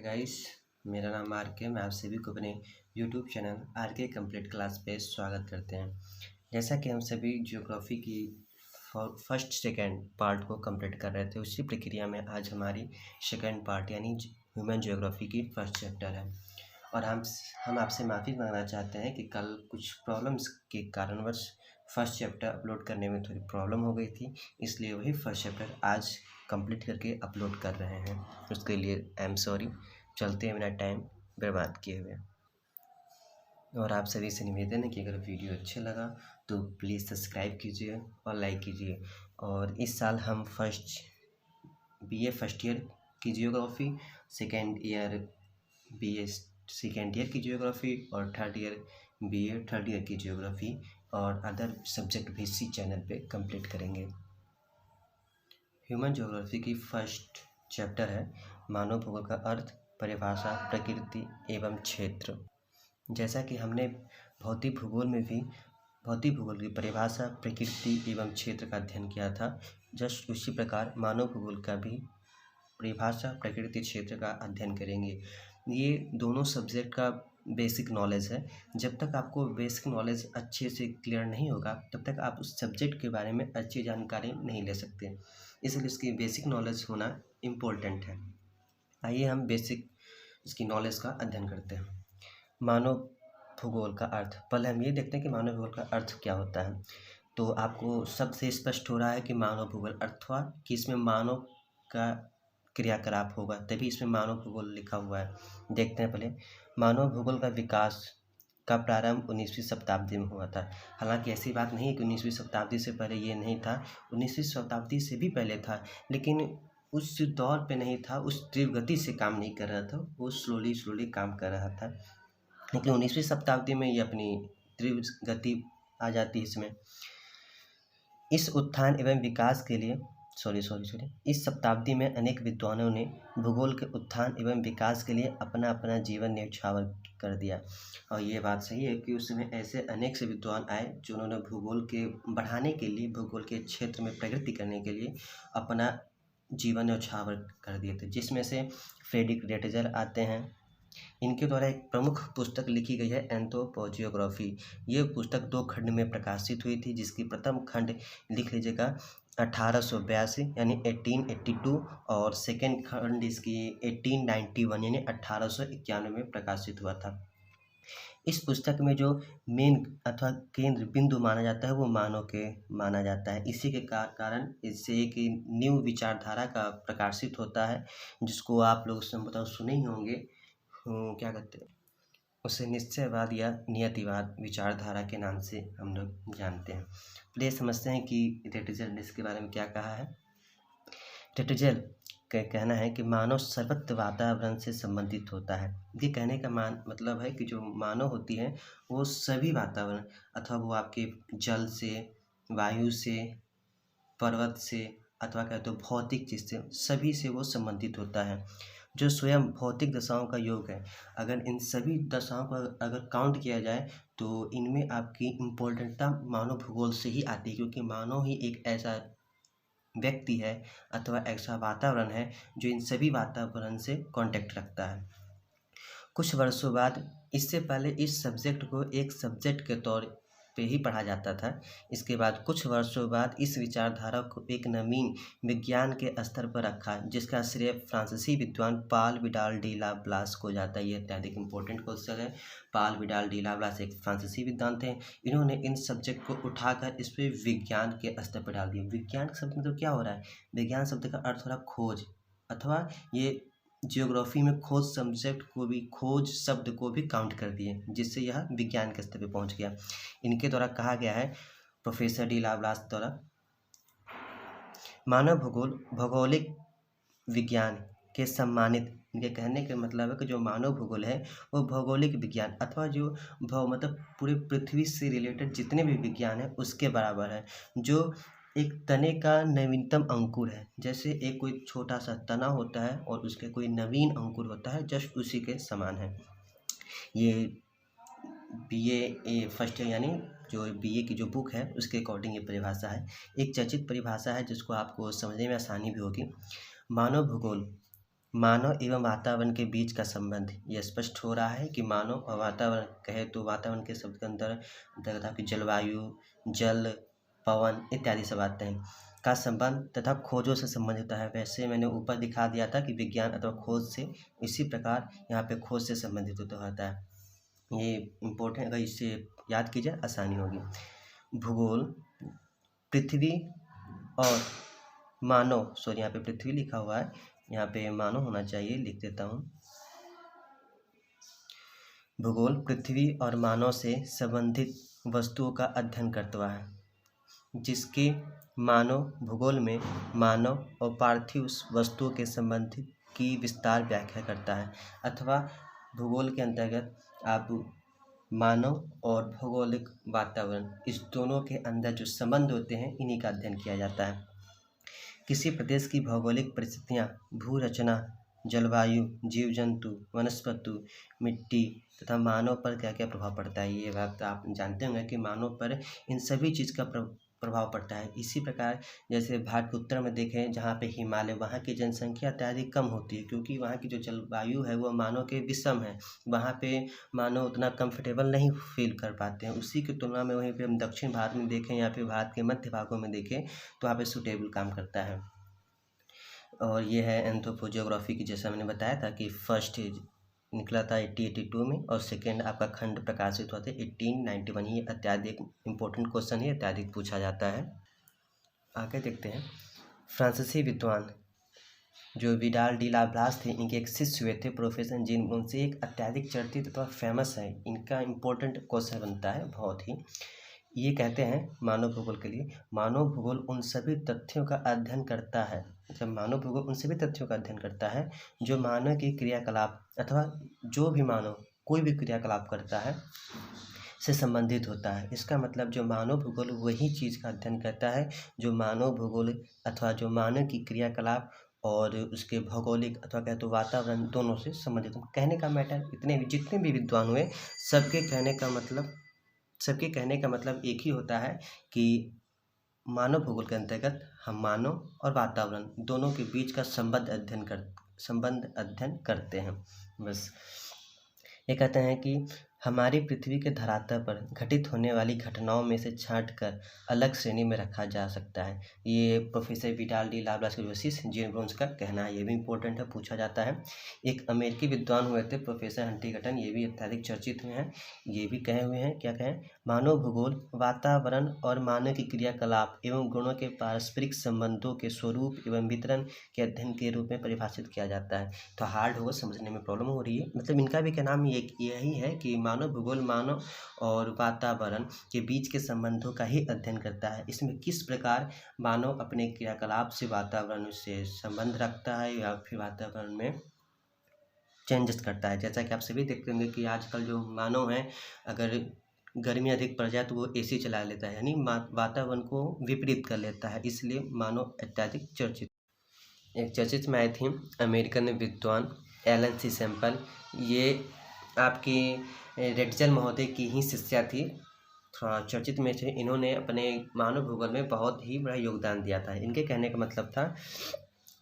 Guys, मेरा नाम are के। मैं आप सभी को अपने यूट्यूब चैनल आर के कंप्लीट क्लास पे स्वागत करते हैं। जैसा कि हम सभी ज्योग्राफी की फर्स्ट सेकंड पार्ट को कंप्लीट कर रहे थे, उसी प्रक्रिया में आज हमारी सेकंड पार्ट यानी ह्यूमन ज्योग्राफी की फर्स्ट चैप्टर है। और हम आपसे माफ़ी मांगना चाहते हैं कि कल कुछ प्रॉब्लम्स के कारणवश फर्स्ट चैप्टर अपलोड करने में थोड़ी प्रॉब्लम हो गई थी, इसलिए वही फर्स्ट चैप्टर आज कंप्लीट करके अपलोड कर रहे हैं। उसके लिए आई एम सॉरी। चलते हैं बिना टाइम बर्बाद किए हुए। और आप सभी से निवेदन है कि अगर वीडियो अच्छा लगा तो प्लीज़ सब्सक्राइब कीजिए और लाइक कीजिए। और इस साल हम बीए फर्स्ट ईयर की geography, second year BA second year की जियोग्राफी और third year BA third year की जियोग्राफी और अदर सब्जेक्ट भी इसी चैनल पे कंप्लीट करेंगे। ह्यूमन ज्योग्राफी की फर्स्ट चैप्टर है मानव भूगोल का अर्थ, परिभाषा, प्रकृति एवं क्षेत्र। जैसा कि हमने भौतिक भूगोल की परिभाषा, प्रकृति एवं क्षेत्र का अध्ययन किया था, जस्ट उसी प्रकार मानव भूगोल का भी परिभाषा, प्रकृति, क्षेत्र का अध्ययन करेंगे। ये दोनों सब्जेक्ट का बेसिक नॉलेज है। जब तक आपको बेसिक नॉलेज अच्छे से क्लियर नहीं होगा तब तक आप उस सब्जेक्ट के बारे में अच्छी जानकारी नहीं ले सकते, इसलिए इसकी बेसिक नॉलेज होना इम्पोर्टेंट है। आइए हम बेसिक इसकी नॉलेज का अध्ययन करते हैं। मानव भूगोल का अर्थ। पहले हम ये देखते हैं कि मानव भूगोल का अर्थ क्या होता है। तो आपको सबसे स्पष्ट हो रहा है कि मानव भूगोल अथवा कि इसमें मानव का क्रियाकलाप होगा, तभी इसमें मानव भूगोल लिखा हुआ है। देखते हैं पहले। मानव भूगोल का विकास का प्रारंभ 19वीं शताब्दी में हुआ था। हालांकि ऐसी बात नहीं है कि 19वीं शताब्दी से पहले ये नहीं था, 19वीं शताब्दी से भी पहले था, लेकिन उस दौर पे नहीं था, उस तीव्र गति से काम नहीं कर रहा था, वो स्लोली काम कर रहा था। लेकिन 19वीं शताब्दी में ये अपनी तीव्र गति आ जाती है इसमें। इस उत्थान एवं विकास के लिए इस शताब्दी में अनेक विद्वानों ने भूगोल के उत्थान एवं विकास के लिए अपना अपना जीवन न्यौछावर कर दिया। और ये बात सही है कि उस समय ऐसे अनेक से विद्वान आए जिन्होंने भूगोल के बढ़ाने के लिए, भूगोल के क्षेत्र में प्रगति करने के लिए अपना जीवन न्यौछावर कर दिए थे, जिसमें से फ्रेडरिक रेटजर आते हैं। इनके द्वारा एक प्रमुख पुस्तक लिखी गई है एंथ्रोपोजियोग्राफी। ये पुस्तक 2 खंड में प्रकाशित हुई थी, जिसकी प्रथम खंड लिख लीजिएगा 1882 यानी 1882 और सेकेंड खंड इसकी 1891 यानी 1891 में प्रकाशित हुआ था। इस पुस्तक में जो मेन अथवा केंद्र बिंदु माना जाता है वो मानव के माना जाता है। इसी के कारण इससे एक न्यू विचारधारा का प्रकाशित होता है, जिसको आप लोग संभवतः सुने ही होंगे। क्या कहते हैं उसे, निश्चयवाद या नियतिवाद विचारधारा के नाम से हम लोग जानते हैं। प्लीज समझते हैं कि रेटजल ने इसके बारे में क्या कहा है। रेटजल का कहना है कि मानव सर्वत्र वातावरण से संबंधित होता है। ये कहने का मतलब है कि जो मानव होती है वो सभी वातावरण, अथवा वो आपके जल से, वायु से, पर्वत से, अथवा कहते हो भौतिक चीज़ से, सभी से वो संबंधित होता है। जो स्वयं भौतिक दशाओं का योग है, अगर इन सभी दशाओं को अगर काउंट किया जाए तो इनमें आपकी इम्पोर्टेंटता मानव भूगोल से ही आती है, क्योंकि मानव ही एक ऐसा व्यक्ति है अथवा ऐसा वातावरण है जो इन सभी वातावरण से कांटेक्ट रखता है। कुछ वर्षों बाद, इससे पहले इस सब्जेक्ट को एक सब्जेक्ट के तौर पे ही पढ़ा जाता था। इसके बाद कुछ वर्षों बाद इस विचारधारा को एक नवीन विज्ञान के स्तर पर रखा, जिसका श्रेय फ्रांसीसी विद्वान पाल विडाल डी ला ब्लास को जाता है। ये अत्यधिक इम्पोर्टेंट क्वेश्चन है। पाल विडाल डी ला ब्लास एक फ्रांसीसी विद्वान थे। इन्होंने इन सब्जेक्ट को उठाकर इस पर विज्ञान के स्तर पर डाल दिया। विज्ञान शब्द मतलब क्या हो रहा है, विज्ञान शब्द का अर्थ हो रहा है खोज, अथवा ये जियोग्राफी में खोज सब्जेक्ट को भी, खोज शब्द को भी काउंट कर दिए, जिससे यह विज्ञान के स्तर पे पहुंच गया। इनके द्वारा कहा गया है, प्रोफेसर डी लाब्लास द्वारा, मानव भौगोलिक विज्ञान के सम्मानित। इनके कहने का मतलब है कि जो मानव भूगोल है वो भौगोलिक विज्ञान अथवा जो मतलब पूरे पृथ्वी से रिलेटेड जितने भी विज्ञान है उसके बराबर है, जो एक तने का नवीनतम अंकुर है। जैसे एक कोई छोटा सा तना होता है और उसके कोई नवीन अंकुर होता है, जस्ट उसी के समान है। ये बीए फर्स्ट ईयर यानी जो बीए की जो बुक है उसके अकॉर्डिंग ये परिभाषा है। एक चर्चित परिभाषा है जिसको आपको समझने में आसानी भी होगी। मानव भूगोल मानव एवं वातावरण के बीच का संबंध ये स्पष्ट हो रहा है कि मानव और वातावरण कहे तो वातावरण के शब्द के अंतर्गत आपकी जलवायु, जल, पवन इत्यादि सब आते हैं का संबंध तथा खोजों से संबंधित होता है। वैसे मैंने ऊपर दिखा दिया था कि विज्ञान अथवा खोज से, इसी प्रकार यहाँ पे खोज से संबंधित होता है। ये इम्पोर्टेंट, अगर इसे याद कीजिए आसानी होगी। भूगोल पृथ्वी और मानव, सॉरी यहाँ पे पृथ्वी लिखा हुआ है, यहाँ पे मानव होना चाहिए, लिख देता हूँ। भूगोल पृथ्वी और मानव से संबंधित वस्तुओं का अध्ययन करता है, जिसके मानव भूगोल में मानव और पार्थिव वस्तुओं के संबंध की विस्तार व्याख्या करता है। अथवा भूगोल के अंतर्गत आप मानव और भौगोलिक वातावरण, इस दोनों के अंदर जो संबंध होते हैं इन्हीं का अध्ययन किया जाता है। किसी प्रदेश की भौगोलिक परिस्थितियाँ, भू रचना, जलवायु, जीव जंतु, वनस्पति, मिट्टी तथा मानव पर क्या क्या प्रभाव पड़ता है, ये बात आप जानते होंगे कि मानव पर इन सभी चीज़ का प्रभाव पड़ता है। इसी प्रकार जैसे भारत के उत्तर में देखें, जहाँ पे हिमालय, वहाँ की जनसंख्या अत्यधिक कम होती है, क्योंकि वहाँ की जो जलवायु है वो मानव के विषम है। वहाँ पे मानव उतना कंफर्टेबल नहीं फील कर पाते हैं। उसी की तुलना में वहीं पे हम दक्षिण भारत में देखें या फिर भारत के मध्य भागों में देखें तो वहाँ पे सूटेबल काम करता है। और ये है एंथ्रोपोजियोग्राफी की, जैसा मैंने बताया था कि फर्स्ट निकला था 1882 में और सेकेंड आपका खंड प्रकाशित हुआ था 1891। ये अत्यधिक इम्पोर्टेंट क्वेश्चन है, अत्यधिक पूछा जाता है। आगे देखते हैं। फ्रांसीसी विद्वान जो विडाल डी ला ब्लास थे, इनके एक शिष्य हुए थे प्रोफेसर जीन, उनसे एक अत्यधिक चर्चित अथवा फेमस है, इनका इम्पोर्टेंट क्वेश्चन बनता है बहुत ही। ये कहते हैं मानव भूगोल के लिए, मानव भूगोल उन सभी तथ्यों का अध्ययन करता है, जब मानव भूगोल उन सभी तथ्यों का अध्ययन करता है जो मानव की क्रियाकलाप अथवा जो भी मानव कोई भी क्रियाकलाप करता है से संबंधित होता है। इसका मतलब जो मानव भूगोल वही चीज़ का अध्ययन करता है जो मानव भूगोल अथवा जो मानव की क्रियाकलाप और उसके भौगोलिक अथवा कहे तो वातावरण दोनों से संबंधित हो। कहने का मैटर, इतने भी जितने भी विद्वान हुए सबके कहने का मतलब एक ही होता है कि मानव भूगोल के अंतर्गत हम मानव और वातावरण दोनों के बीच का संबंध अध्ययन करते हैं। बस ये कहते हैं कि हमारी पृथ्वी के धरातल पर घटित होने वाली घटनाओं में से छांटकर अलग श्रेणी में रखा जा सकता है। ये प्रोफेसर विडाल डी ला ब्लास के जो शिष्य जीन ब्रोन्स का कहना है, ये भी इम्पोर्टेंट है, पूछा जाता है। एक अमेरिकी विद्वान हुए थे प्रोफेसर हंटिंगटन, ये भी अत्यधिक चर्चित हुए हैं। ये भी कहे हुए हैं, क्या कहें, मानव भूगोल वातावरण और मानव की क्रियाकलाप एवं गुणों के पारस्परिक संबंधों के स्वरूप एवं वितरण के अध्ययन के रूप में परिभाषित किया जाता है। तो हार्ड होगा, समझने में प्रॉब्लम हो रही है। मतलब इनका भी क्या नाम यही है कि मानव भूगोल मानव और वातावरण के बीच के संबंधों का ही अध्ययन करता है। इसमें किस प्रकार मानव अपने क्रियाकलाप से वातावरण से संबंध रखता है या फिर वातावरण में चेंजेस करता है। जैसा कि आप सभी देखते होंगे कि आजकल जो मानव है, अगर गर्मी अधिक पड़ जाए तो वो एसी चला लेता है, यानी वातावरण को विपरीत कर लेता है। इसलिए मानव अत्यधिक चर्चित। एक चर्चित में आई थी अमेरिकन विद्वान एलन सी सैम्पल, ये आपकी रेटजल महोदय की ही शिष्या थी, थोड़ा चर्चित में थे। इन्होंने अपने मानव भूगोल में बहुत ही बड़ा योगदान दिया था। इनके कहने का मतलब था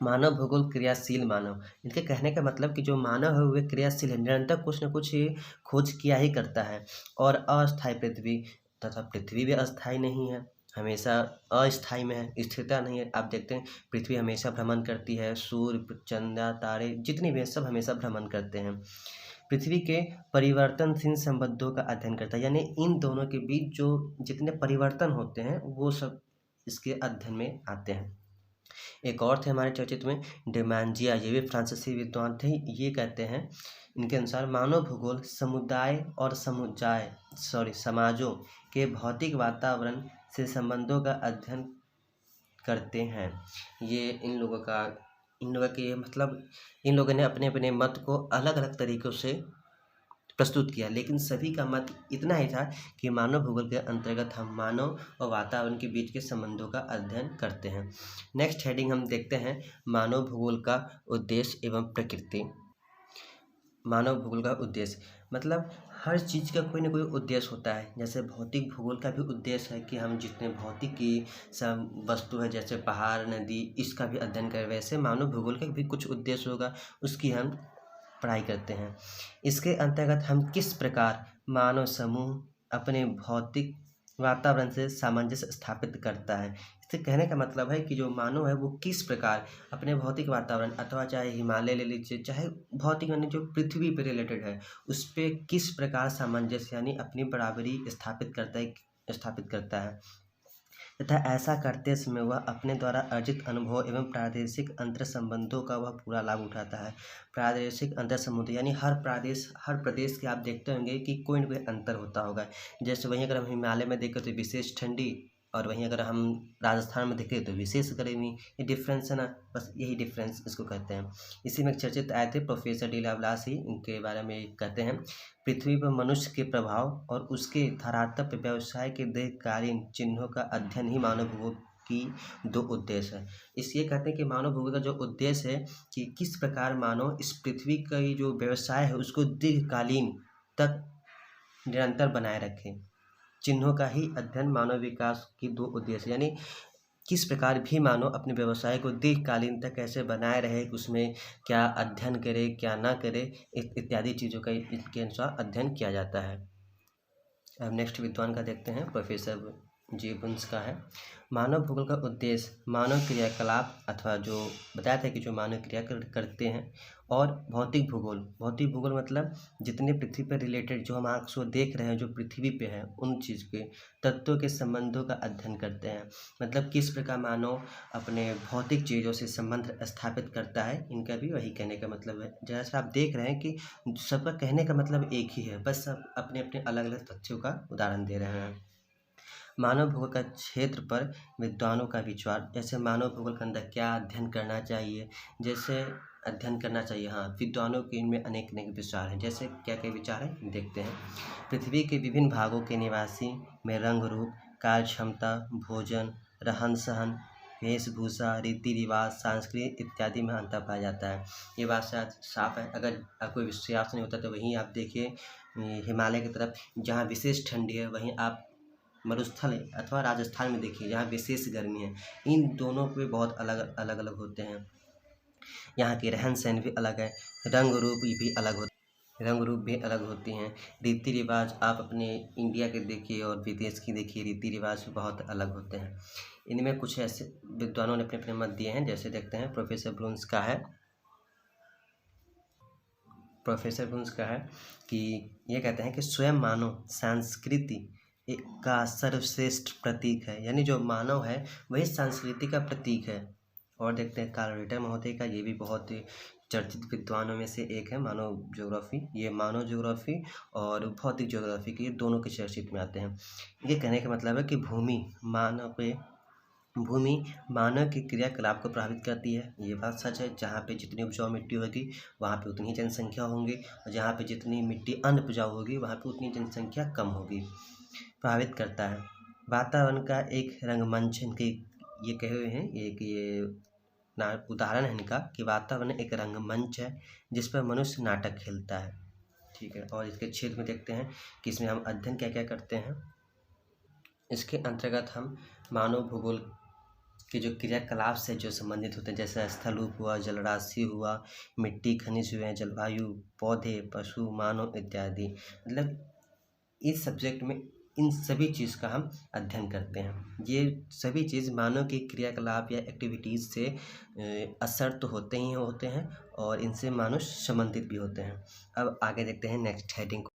मानव भूगोल क्रियाशील मानव। इनके कहने का मतलब कि जो मानव है वह क्रियाशील है, निरंतर कुछ न कुछ खोज किया ही करता है। और अस्थायी पृथ्वी तथा पृथ्वी भी अस्थायी नहीं है, हमेशा अस्थायी में है, स्थिरता नहीं है। आप देखते हैं पृथ्वी हमेशा भ्रमण करती है, सूर्य, चंद्रमा, तारे जितने भी हैं सब हमेशा भ्रमण करते हैं। पृथ्वी के परिवर्तनशील संबंधों का अध्ययन करता है, यानी इन दोनों के बीच जो जितने परिवर्तन होते हैं वो सब इसके अध्ययन में आते हैं। एक और थे हमारे चर्चित में डिमांजिया, ये भी फ्रांसीसी विद्वान थे। ये कहते हैं, इनके अनुसार मानव भूगोल समुदाय और समाजों के भौतिक वातावरण से संबंधों का अध्ययन करते हैं। ये इन लोगों ने अपने अपने मत को अलग अलग तरीक़ों से प्रस्तुत किया, लेकिन सभी का मत इतना ही था कि मानव भूगोल के अंतर्गत हम मानव और वातावरण के बीच के संबंधों का अध्ययन करते हैं। नेक्स्ट हेडिंग हम देखते हैं, मानव भूगोल का उद्देश्य एवं प्रकृति। मानव भूगोल का उद्देश्य मतलब हर चीज़ का कोई ना कोई उद्देश्य होता है। जैसे भौतिक भूगोल का भी उद्देश्य है कि हम जितने भौतिक की सब वस्तु है, जैसे पहाड़, नदी, इसका भी अध्ययन करें। वैसे मानव भूगोल का भी कुछ उद्देश्य होगा, उसकी हम पढ़ाई करते हैं। इसके अंतर्गत हम किस प्रकार मानव समूह अपने भौतिक वातावरण से सामंजस्य स्थापित करता है। इससे कहने का मतलब है कि जो मानव है वो किस प्रकार अपने भौतिक वातावरण, अथवा चाहे हिमालय ले लीजिए, चाहे भौतिक यानी जो पृथ्वी पे रिलेटेड है, उस पे किस प्रकार सामंजस्य यानी अपनी बराबरी स्थापित करता है तथा ऐसा करते समय वह अपने द्वारा अर्जित अनुभव एवं प्रादेशिक अंतर संबंधों का वह पूरा लाभ उठाता है। प्रादेशिक अंतर संबंध यानी हर प्रदेश के आप देखते होंगे कि कोई न कोई अंतर होता होगा। जैसे वहीं अगर हम हिमालय में देखें तो विशेष ठंडी, और वहीं अगर हम राजस्थान में देखें तो विशेष गर्मी। ये डिफरेंस है ना, बस यही डिफरेंस इसको कहते हैं। इसी में चर्चित आए थे प्रोफेसर डी लाप्लास ही, इनके बारे में कहते हैं पृथ्वी पर मनुष्य के प्रभाव और उसके धरातल व्यवसाय के दीर्घकालीन चिन्हों का अध्ययन ही मानव भूगोल की दो उद्देश्य है। इसलिए कहते हैं कि मानव भूगोल का जो उद्देश्य है कि किस प्रकार मानव इस पृथ्वी का ये जो व्यवसाय है उसको दीर्घकालीन तक निरंतर बनाए रखे। चिन्हों का ही अध्ययन मानव विकास की दो उद्देश्य, यानी किस प्रकार भी मानव अपने व्यवसाय को दीर्घकालीन तक कैसे बनाए रहे, उसमें क्या अध्ययन करे क्या ना करे, इत्यादि चीज़ों का इसके अनुसार अध्ययन किया जाता है। अब नेक्स्ट विद्वान का देखते हैं, प्रोफेसर जी बुन्स का है। मानव भूगोल का उद्देश्य मानव क्रियाकलाप अथवा जो बताया था कि जो मानव क्रिया करते हैं, और भौतिक भूगोल मतलब जितने पृथ्वी पर रिलेटेड जो हम आँख से देख रहे हैं जो पृथ्वी पे है, उन चीज़ के तत्वों के संबंधों का अध्ययन करते हैं। मतलब किस प्रकार मानव अपने भौतिक चीज़ों से संबंध स्थापित करता है, इनका भी वही कहने का मतलब है। जैसा आप देख रहे हैं कि सबका कहने का मतलब एक ही है, बस सब अपने अपने अलग अलग तथ्यों का उदाहरण दे रहे हैं। मानव भूगोल का क्षेत्र पर विद्वानों का विचार, जैसे मानव भूगोल के अंदर क्या अध्ययन करना चाहिए, जैसे अध्ययन करना चाहिए, हाँ विद्वानों के इनमें अनेक अनेक विचार हैं। जैसे क्या क्या विचार हैं देखते हैं। पृथ्वी के विभिन्न भागों के निवासी में रंग रूप, कार्य क्षमता, भोजन, रहन सहन, वेशभूषा, रीति रिवाज, संस्कृति इत्यादि में अंतर पाया जाता है। ये बात शायद साफ है। अगर कोई विश्वास नहीं होता तो वहीं आप देखिए हिमालय की तरफ जहाँ विशेष ठंडी है, वहीं आप मरुस्थल अथवा राजस्थान में देखिए जहाँ विशेष गर्मी है। इन दोनों पे बहुत अलग अलग होते हैं। यहाँ के रहन सहन भी अलग है, रंग रूप भी अलग होती हैं। रीति रिवाज आप अपने इंडिया के देखिए और विदेश की देखिए, रीति रिवाज भी बहुत अलग होते हैं। इनमें कुछ ऐसे विद्वानों ने अपने अपने मत दिए हैं। जैसे देखते हैं प्रोफेसर ब्रून्स का है कि ये कहते हैं कि स्वयं मानव संस्कृति का सर्वश्रेष्ठ प्रतीक है, यानी जो मानव है वही संस्कृति का प्रतीक है। और देखते हैं कार्ल रिटर महोदय का, ये भी बहुत ही चर्चित विद्वानों में से एक है। मानव ज्योग्राफी और भौतिक ज्योग्राफी के दोनों के चर्चित में आते हैं। ये कहने का मतलब है कि भूमि मानव के क्रियाकलाप को प्रभावित करती है। ये बात सच है। जहाँ पे जितनी उपजाऊ मिट्टी होगी वहाँ पे उतनी जनसंख्या होंगी, और जहाँ पे जितनी मिट्टी अनउपजाऊ होगी वहाँ पे उतनी जनसंख्या कम होगी। प्रभावित करता है। वातावरण का एक रंगमंच, इनके ये कहे हुए हैं, ये उदाहरण है इनका कि वातावरण एक रंगमंच है जिस पर मनुष्य नाटक खेलता है। ठीक है। और इसके क्षेत्र में देखते हैं कि इसमें हम अध्ययन क्या क्या करते हैं। इसके अंतर्गत हम मानव भूगोल के जो क्रियाकलाप से जो संबंधित होते हैं, जैसे स्थलरूप हुआ, जलराशि हुआ, मिट्टी, खनिज हुए, जलवायु, पौधे, पशु, मानव इत्यादि, मतलब इस सब्जेक्ट में इन सभी चीज़ का हम अध्ययन करते हैं। ये सभी चीज़ मानव के क्रियाकलाप या एक्टिविटीज़ से असर तो होते ही होते हैं, और इनसे मानुष संबंधित भी होते हैं। अब आगे देखते हैं नेक्स्ट हेडिंग को।